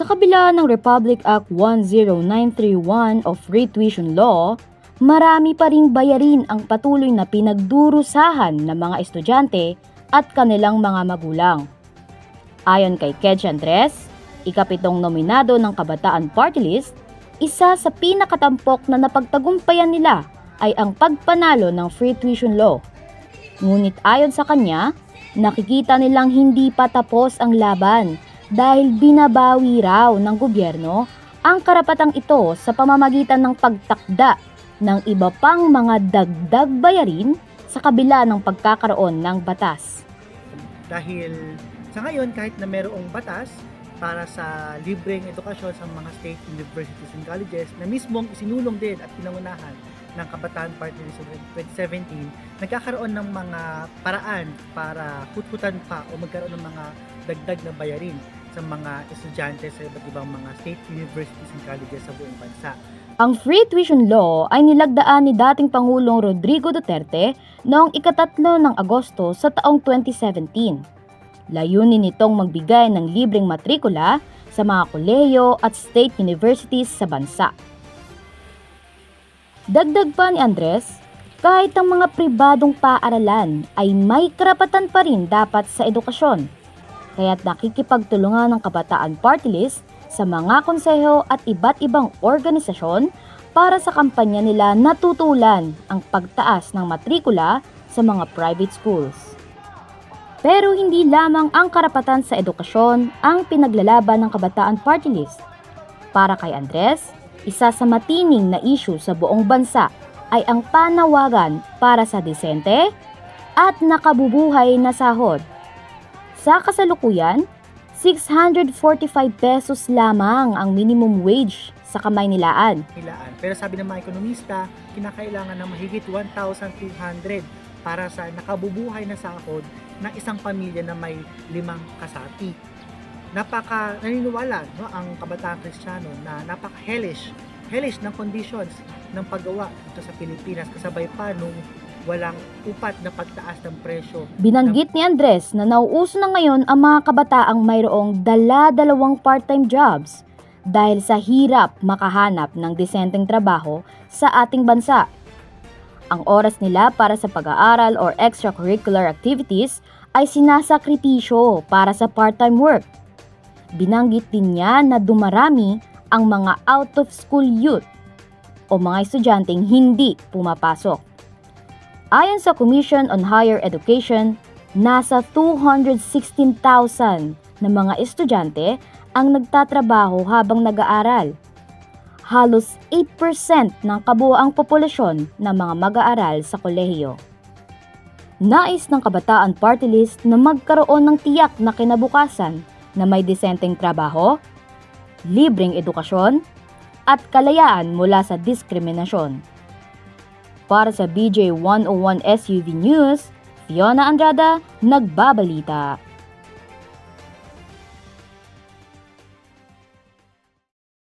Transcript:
Sa kabila ng Republic Act 10931 o Free Tuition Law, marami pa ring bayarin ang patuloy na pinagdurusahan ng mga estudyante at kanilang mga magulang. Ayon kay Kedge Andres, ikapitong nominado ng Kabataan Party List, isa sa pinakatampok na napagtagumpayan nila ay ang pagpanalo ng Free Tuition Law. Ngunit ayon sa kanya, nakikita nilang hindi pa tapos ang laban dahil binabawi raw ng gobyerno ang karapatang ito sa pamamagitan ng pagtakda ng iba pang mga dagdag bayarin sa kabila ng pagkakaroon ng batas. Dahil sa ngayon, kahit na mayroong batas para sa libreng edukasyon sa mga state universities and colleges na mismong isinulong din at pinangunahan ng Kabataan Party List 2017, nagkakaroon ng mga paraan para huthutan pa o magkaroon ng mga dagdag na bayarin sa mga estudyante sa iba't ibang mga state universities and colleges sa buong bansa. Ang Free Tuition Law ay nilagdaan ni dating Pangulong Rodrigo Duterte noong ika-3 ng Agosto sa taong 2017. Layunin nitong magbigay ng libreng matrikula sa mga kolehiyo at state universities sa bansa. Dagdag pa ni Andres, kahit ang mga pribadong paaralan ay may karapatan pa rin dapat sa edukasyon. Kaya't nakikipagtulungan ng Kabataan Party List sa mga konseho at iba't ibang organisasyon para sa kampanya nila na tutulan ang pagtaas ng matrikula sa mga private schools. Pero hindi lamang ang karapatan sa edukasyon ang pinaglalaban ng Kabataan Party List. Para kay Andres, isa sa matining na issue sa buong bansa ay ang panawagan para sa disente at nakabubuhay na sahod. Sa kasalukuyan, 645 pesos lamang ang minimum wage sa Kamaynilaan. Pero sabi ng mga ekonomista, kinakailangan ng mahigit 1,200 para sa nakabubuhay na sahod ng isang pamilya na may 5 kasapi. Naniniwala ang kabataan Kristiyano na napaka-hellish ng conditions ng paggawa dito sa Pilipinas kasabay pa nung walang upat na pagtaas ng presyo. Binanggit ni Andres na nauuso na ngayon ang mga kabataang mayroong dala-dalawang part-time jobs dahil sa hirap makahanap ng disenteng trabaho sa ating bansa. Ang oras nila para sa pag-aaral or extracurricular activities ay sinasakripisyo para sa part-time work. Binanggit din niya na dumarami ang mga out-of-school youth o mga estudyanteng hindi pumapasok. Ayon sa Commission on Higher Education, nasa 216,000 na mga estudyante ang nagtatrabaho habang nag-aaral. Halos 8% ng kabuoang populasyon ng mga mag-aaral sa kolehiyo. Nais ng Kabataan Party List na magkaroon ng tiyak na kinabukasan na may disenteng trabaho, libreng edukasyon, at kalayaan mula sa diskriminasyon. Para sa BJ 101 SUV News, Fiona Andrada, nagbabalita.